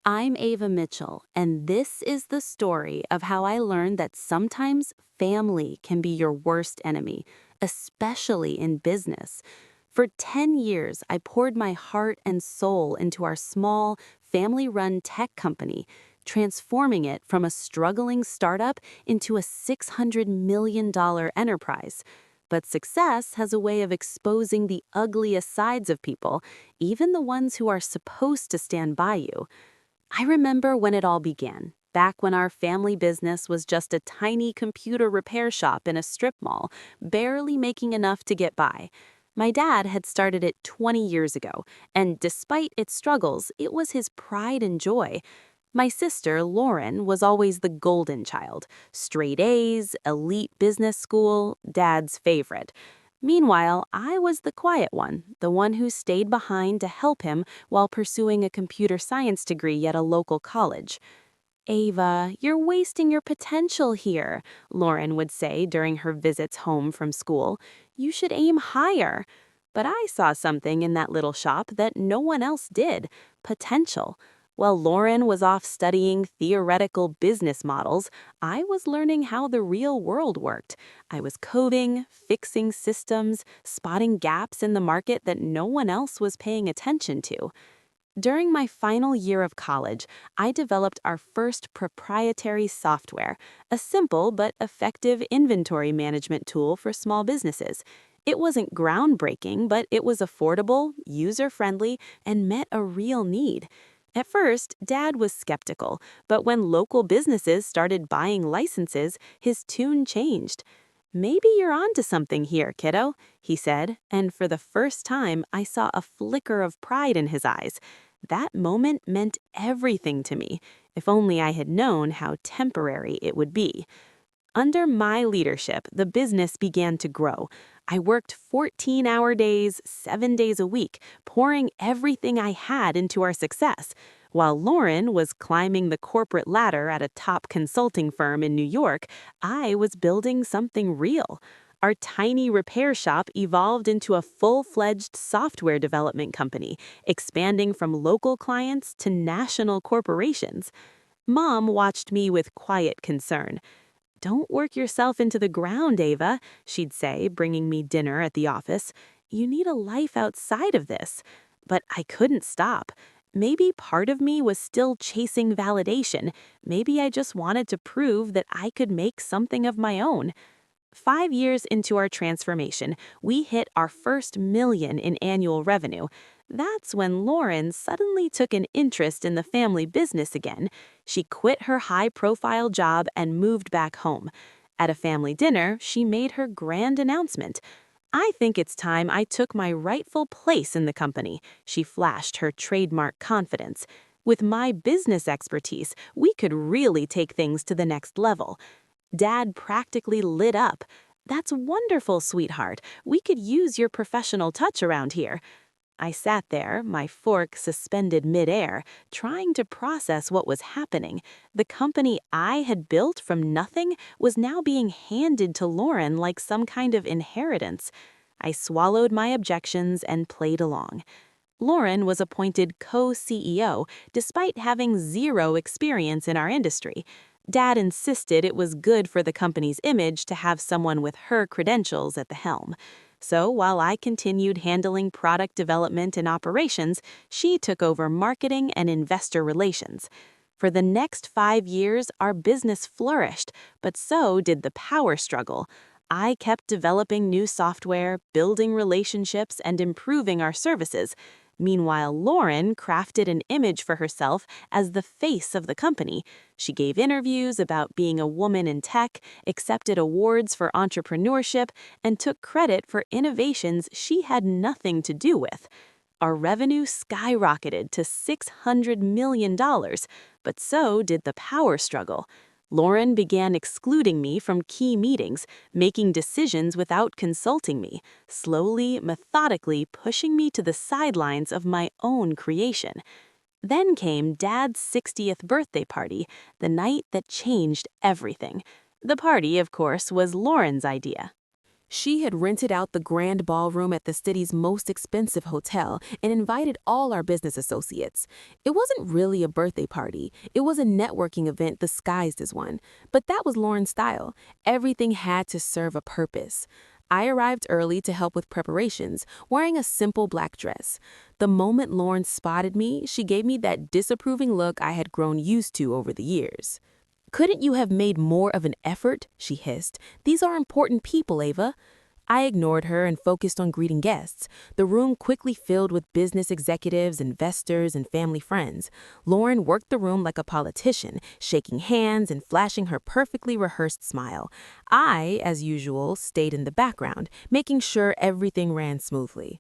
I'm Ava Mitchell, and this is the story of how I learned that sometimes family can be your worst enemy, especially in business. For 10 years, I poured my heart and soul into our small, family run tech company, transforming it from a struggling startup into a $600 million enterprise. But success has a way of exposing the ugliest sides of people, even the ones who are supposed to stand by you. I remember when it all began, back when our family business was just a tiny computer repair shop in a strip mall, barely making enough to get by. My dad had started it 20 years ago, and despite its struggles, it was his pride and joy. My sister, Lauren, was always the golden child. Straight A's, elite business school, dad's favorite. Meanwhile, I was the quiet one, the one who stayed behind to help him while pursuing a computer science degree at a local college. Ava, you're wasting your potential here, Lauren would say during her visits home from school. You should aim higher. But I saw something in that little shop that no one else did: potential. While Lauren was off studying theoretical business models, I was learning how the real world worked. I was coding, fixing systems, spotting gaps in the market that no one else was paying attention to. During my final year of college, I developed our first proprietary software, a simple but effective inventory management tool for small businesses. It wasn't groundbreaking, but it was affordable, user-friendly, and met a real need. At first, Dad was skeptical, but when local businesses started buying licenses, his tune changed. "Maybe you're onto something here, kiddo," he said, and for the first time, I saw a flicker of pride in his eyes. That moment meant everything to me, if only I had known how temporary it would be. Under my leadership, the business began to grow. I worked 14-hour days, 7 days a week, pouring everything I had into our success. While Lauren was climbing the corporate ladder at a top consulting firm in New York, I was building something real. Our tiny repair shop evolved into a full-fledged software development company, expanding from local clients to national corporations. Mom watched me with quiet concern. "Don't work yourself into the ground, Ava," she'd say, bringing me dinner at the office. "You need a life outside of this." But I couldn't stop. Maybe part of me was still chasing validation. Maybe I just wanted to prove that I could make something of my own. 5 years into our transformation, we hit our first million in annual revenue. That's when Lauren suddenly took an interest in the family business again. She quit her high-profile job and moved back home. At a family dinner, she made her grand announcement. "I think it's time I took my rightful place in the company," she flashed her trademark confidence. "With my business expertise, we could really take things to the next level." Dad practically lit up. "That's wonderful, sweetheart. We could use your professional touch around here." I sat there, my fork suspended midair, trying to process what was happening. The company I had built from nothing was now being handed to Lauren like some kind of inheritance. I swallowed my objections and played along. Lauren was appointed co-CEO despite having zero experience in our industry. Dad insisted it was good for the company's image to have someone with her credentials at the helm. So while I continued handling product development and operations, she took over marketing and investor relations. For the next 5 years, our business flourished, but so did the power struggle. I kept developing new software, building relationships, and improving our services. Meanwhile, Lauren crafted an image for herself as the face of the company. She gave interviews about being a woman in tech, accepted awards for entrepreneurship, and took credit for innovations she had nothing to do with. Our revenue skyrocketed to $600 million, but so did the power struggle. Lauren began excluding me from key meetings, making decisions without consulting me, slowly, methodically pushing me to the sidelines of my own creation. Then came Dad's 60th birthday party, the night that changed everything. The party, of course, was Lauren's idea. She had rented out the grand ballroom at the city's most expensive hotel and invited all our business associates. It wasn't really a birthday party. It was a networking event disguised as one. But that was Lauren's style. Everything had to serve a purpose. I arrived early to help with preparations, wearing a simple black dress. The moment Lauren spotted me, she gave me that disapproving look I had grown used to over the years. "Couldn't you have made more of an effort?" she hissed. "These are important people, Ava." I ignored her and focused on greeting guests. The room quickly filled with business executives, investors, and family friends. Lauren worked the room like a politician, shaking hands and flashing her perfectly rehearsed smile. I, as usual, stayed in the background, making sure everything ran smoothly.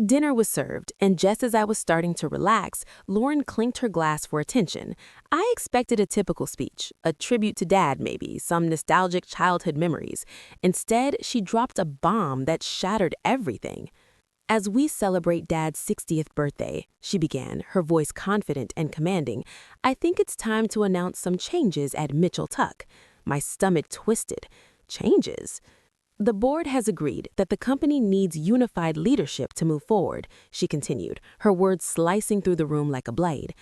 Dinner was served, and just as I was starting to relax, Lauren clinked her glass for attention. I expected a typical speech, a tribute to Dad maybe, some nostalgic childhood memories. Instead, she dropped a bomb that shattered everything. "As we celebrate Dad's 60th birthday," she began, her voice confident and commanding, "I think it's time to announce some changes at Mitchell Tuck." My stomach twisted. Changes? "The board has agreed that the company needs unified leadership to move forward," she continued, her words slicing through the room like a blade.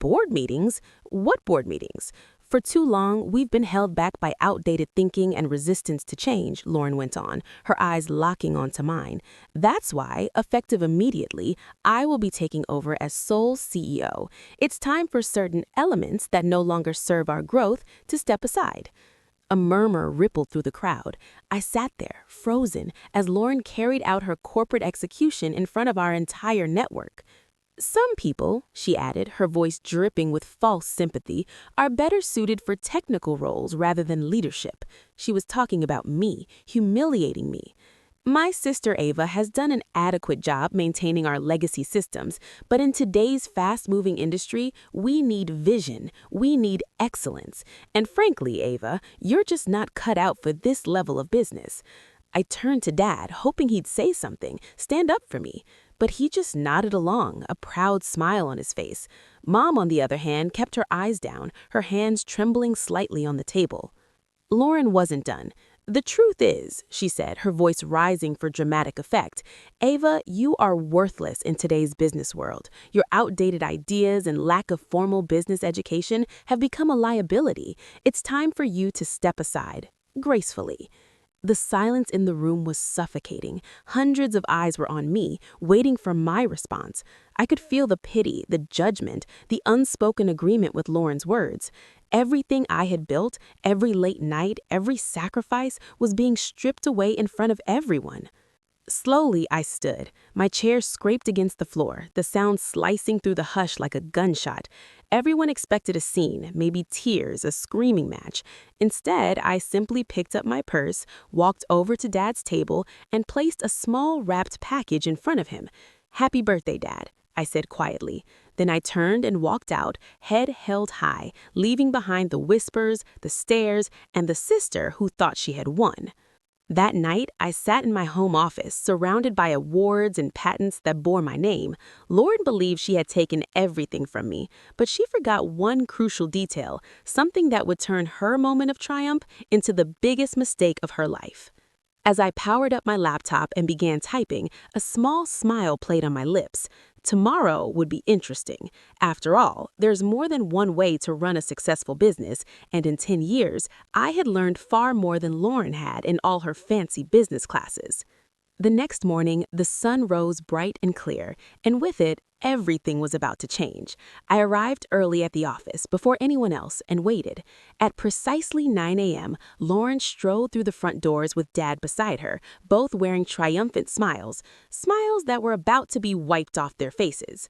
"Board meetings? What board meetings?" "For too long, we've been held back by outdated thinking and resistance to change," Lauren went on, her eyes locking onto mine. "That's why, effective immediately, I will be taking over as sole CEO. It's time for certain elements that no longer serve our growth to step aside." A murmur rippled through the crowd. I sat there, frozen, as Lauren carried out her corporate execution in front of our entire network. "Some people," she added, her voice dripping with false sympathy, "are better suited for technical roles rather than leadership." She was talking about me, humiliating me. "My sister Ava has done an adequate job maintaining our legacy systems, but in today's fast-moving industry, we need vision, we need excellence. And frankly, Ava, you're just not cut out for this level of business." I turned to Dad, hoping he'd say something, stand up for me. But he just nodded along, a proud smile on his face. Mom, on the other hand, kept her eyes down, her hands trembling slightly on the table. Lauren wasn't done. "The truth is," she said, her voice rising for dramatic effect, "Ava, you are worthless in today's business world. Your outdated ideas and lack of formal business education have become a liability. It's time for you to step aside, gracefully." The silence in the room was suffocating. Hundreds of eyes were on me, waiting for my response. I could feel the pity, the judgment, the unspoken agreement with Lauren's words. Everything I had built, every late night, every sacrifice, was being stripped away in front of everyone. Slowly, I stood. My chair scraped against the floor, the sound slicing through the hush like a gunshot. Everyone expected a scene, maybe tears, a screaming match. Instead, I simply picked up my purse, walked over to Dad's table, and placed a small wrapped package in front of him. "Happy birthday, Dad," I said quietly. Then I turned and walked out, head held high, leaving behind the whispers, the stares, and the sister who thought she had won. That night, I sat in my home office, surrounded by awards and patents that bore my name. Lauren believed she had taken everything from me, but she forgot one crucial detail, something that would turn her moment of triumph into the biggest mistake of her life. As I powered up my laptop and began typing, a small smile played on my lips. Tomorrow would be interesting. After all, there's more than one way to run a successful business, and in 10 years, I had learned far more than Lauren had in all her fancy business classes. The next morning, the sun rose bright and clear, and with it, everything was about to change. I arrived early at the office before anyone else and waited. At precisely 9 a.m., Lauren strolled through the front doors with Dad beside her, both wearing triumphant smiles, smiles that were about to be wiped off their faces.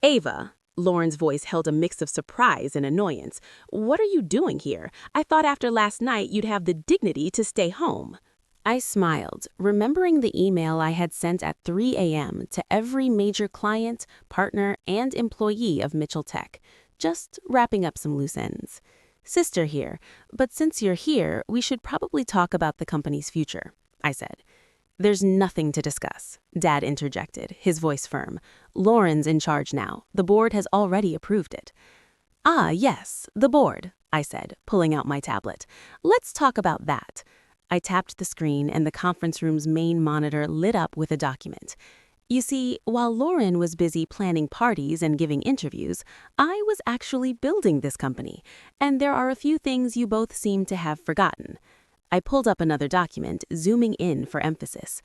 "Ava," Lauren's voice held a mix of surprise and annoyance, "what are you doing here? I thought after last night you'd have the dignity to stay home." I smiled, remembering the email I had sent at 3 a.m. to every major client, partner, and employee of Mitchell Tech, just wrapping up some loose ends. "Sister here, but since you're here, we should probably talk about the company's future," I said. "There's nothing to discuss," Dad interjected, his voice firm. "Lauren's in charge now. The board has already approved it." "Ah, yes, the board," I said, pulling out my tablet. "Let's talk about that." I tapped the screen and the conference room's main monitor lit up with a document. You see, while Lauren was busy planning parties and giving interviews, I was actually building this company, and there are a few things you both seem to have forgotten. I pulled up another document, zooming in for emphasis.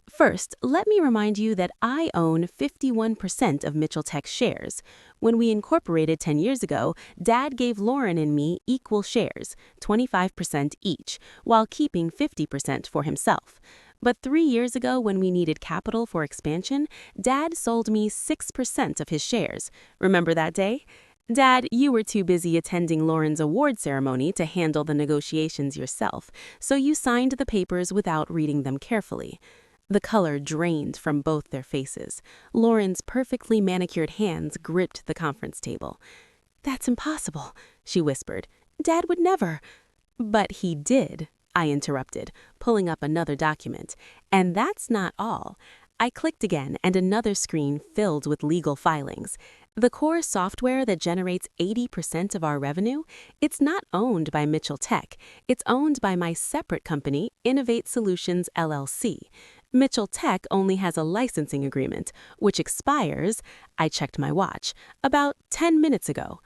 First, let me remind you that I own 51% of Mitchell Tech's shares. When we incorporated 10 years ago, Dad gave Lauren and me equal shares, 25% each, while keeping 50% for himself. But 3 years ago, when we needed capital for expansion, Dad sold me 6% of his shares. Remember that day? Dad, you were too busy attending Lauren's award ceremony to handle the negotiations yourself, so you signed the papers without reading them carefully. The color drained from both their faces. Lauren's perfectly manicured hands gripped the conference table. "That's impossible," she whispered. "Dad would never." "But he did," I interrupted, pulling up another document. "And that's not all." I clicked again, and another screen filled with legal filings. The core software that generates 80% of our revenue, it's not owned by Mitchell Tech. It's owned by my separate company, Innovate Solutions, LLC. Mitchell Tech only has a licensing agreement, which expires, I checked my watch, about 10 minutes ago.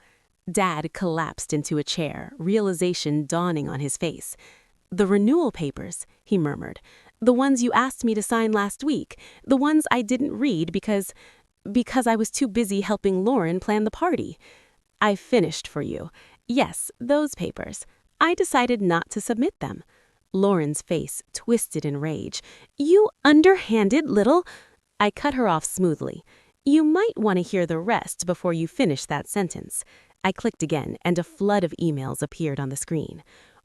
Dad collapsed into a chair, realization dawning on his face. "The renewal papers," he murmured. "The ones you asked me to sign last week. The ones I didn't read because I was too busy helping Lauren plan the party. I finished for you. Yes, those papers. I decided not to submit them." Lauren's face twisted in rage. "You underhanded little—" I cut her off smoothly. "You might want to hear the rest before you finish that sentence." I clicked again, and a flood of emails appeared on the screen.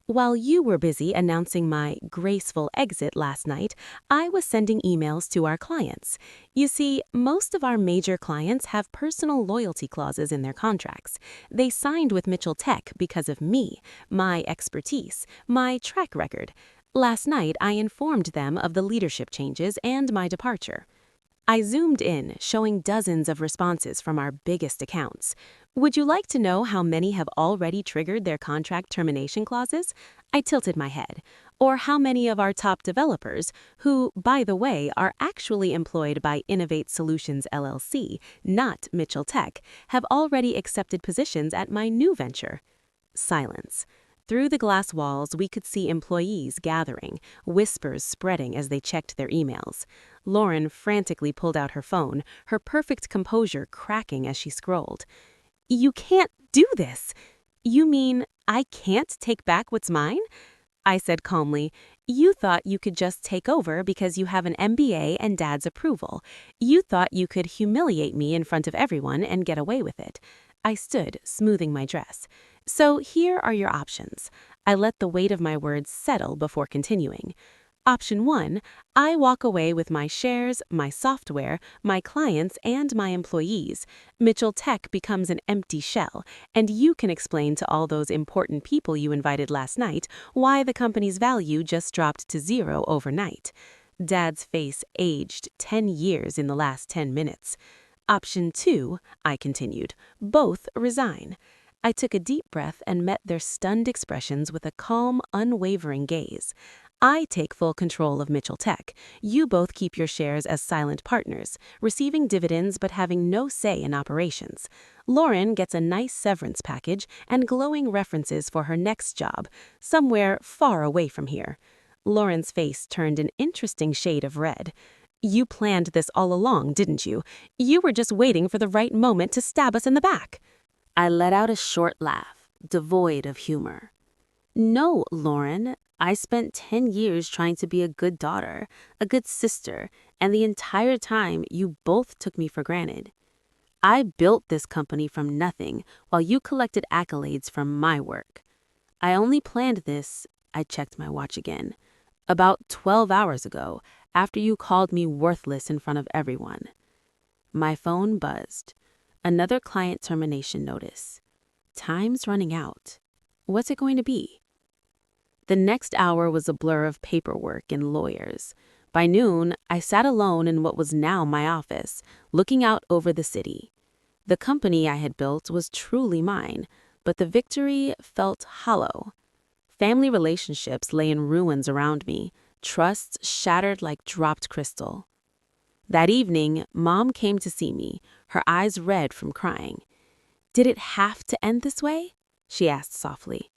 "While you were busy announcing my graceful exit last night, I was sending emails to our clients. You see, most of our major clients have personal loyalty clauses in their contracts. They signed with Mitchell Tech because of me, my expertise, my track record. Last night, I informed them of the leadership changes and my departure." I zoomed in, showing dozens of responses from our biggest accounts. "Would you like to know how many have already triggered their contract termination clauses?" I tilted my head. "Or how many of our top developers, who, by the way, are actually employed by Innovate Solutions LLC, not Mitchell Tech, have already accepted positions at my new venture?" Silence. Through the glass walls, we could see employees gathering, whispers spreading as they checked their emails. Lauren frantically pulled out her phone, her perfect composure cracking as she scrolled. "You can't do this." "You mean I can't take back what's mine?" I said calmly, "You thought you could just take over because you have an MBA and Dad's approval. You thought you could humiliate me in front of everyone and get away with it." I stood, smoothing my dress. "So here are your options." I let the weight of my words settle before continuing. Option 1, I walk away with my shares, my software, my clients, and my employees. Mitchell Tech becomes an empty shell, and you can explain to all those important people you invited last night why the company's value just dropped to 0 overnight. Dad's face aged 10 years in the last 10 minutes. Option 2, I continued, both resign. I took a deep breath and met their stunned expressions with a calm, unwavering gaze. I take full control of Mitchell Tech. You both keep your shares as silent partners, receiving dividends but having no say in operations. Lauren gets a nice severance package and glowing references for her next job, somewhere far away from here. Lauren's face turned an interesting shade of red. "You planned this all along, didn't you? You were just waiting for the right moment to stab us in the back." I let out a short laugh, devoid of humor. "No, Lauren. I spent 10 years trying to be a good daughter, a good sister, and the entire time you both took me for granted. I built this company from nothing while you collected accolades from my work. I only planned this," I checked my watch again, "about 12 hours ago, after you called me worthless in front of everyone." My phone buzzed. Another client termination notice. Time's running out. What's it going to be? The next hour was a blur of paperwork and lawyers. By noon, I sat alone in what was now my office, looking out over the city. The company I had built was truly mine, but the victory felt hollow. Family relationships lay in ruins around me, trusts shattered like dropped crystal. That evening, Mom came to see me, her eyes red from crying. "Did it have to end this way?" she asked softly.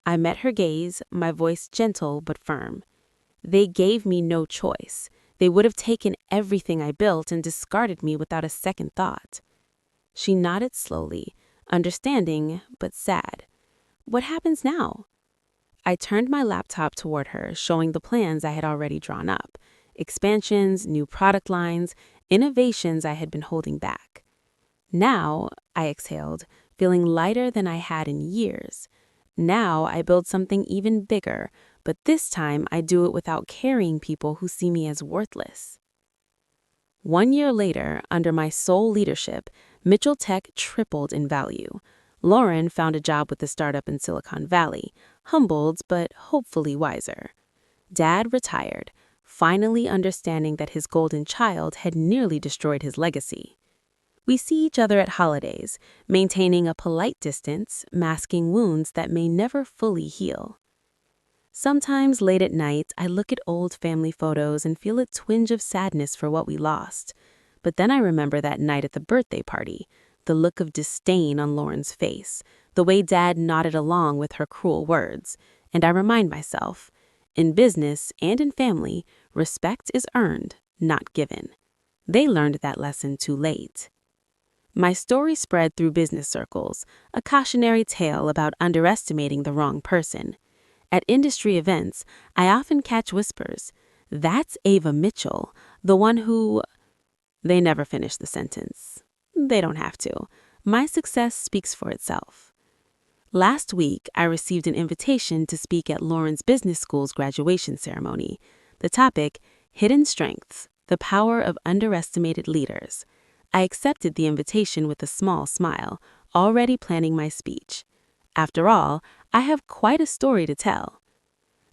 I met her gaze, my voice gentle but firm. "They gave me no choice. They would have taken everything I built and discarded me without a second thought." She nodded slowly, understanding but sad. "What happens now?" I turned my laptop toward her, showing the plans I had already drawn up. Expansions, new product lines, innovations I had been holding back. "Now," I exhaled, feeling lighter than I had in years. "Now I build something even bigger, but this time I do it without carrying people who see me as worthless." 1 year later, under my sole leadership, Mitchell Tech tripled in value. Lauren found a job with the startup in Silicon Valley, humbled but hopefully wiser. Dad retired, finally understanding that his golden child had nearly destroyed his legacy. We see each other at holidays, maintaining a polite distance, masking wounds that may never fully heal. Sometimes late at night, I look at old family photos and feel a twinge of sadness for what we lost. But then I remember that night at the birthday party, the look of disdain on Lauren's face, the way Dad nodded along with her cruel words, and I remind myself, in business and in family, respect is earned, not given. They learned that lesson too late. My story spread through business circles, a cautionary tale about underestimating the wrong person. At industry events, I often catch whispers, "That's Ava Mitchell, the one who—" They never finish the sentence. They don't have to. My success speaks for itself. Last week, I received an invitation to speak at Lawrence Business School's graduation ceremony. The topic, Hidden Strengths, the Power of Underestimated Leaders. I accepted the invitation with a small smile, already planning my speech. After all, I have quite a story to tell.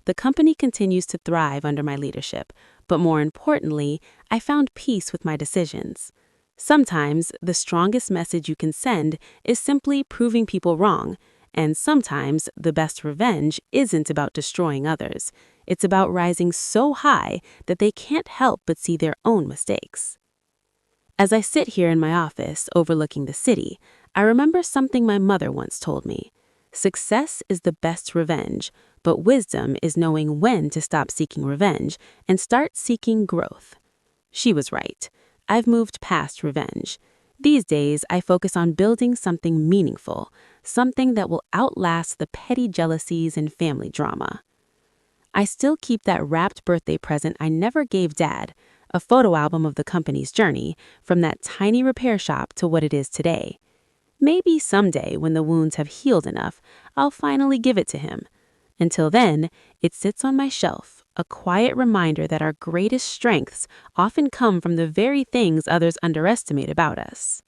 The company continues to thrive under my leadership, but more importantly, I found peace with my decisions. Sometimes, the strongest message you can send is simply proving people wrong, and sometimes the best revenge isn't about destroying others. It's about rising so high that they can't help but see their own mistakes. As I sit here in my office overlooking the city, I remember something my mother once told me. Success is the best revenge, but wisdom is knowing when to stop seeking revenge and start seeking growth. She was right. I've moved past revenge. These days, I focus on building something meaningful, something that will outlast the petty jealousies and family drama. I still keep that wrapped birthday present I never gave Dad, a photo album of the company's journey, from that tiny repair shop to what it is today. Maybe someday, when the wounds have healed enough, I'll finally give it to him. Until then, it sits on my shelf, a quiet reminder that our greatest strengths often come from the very things others underestimate about us.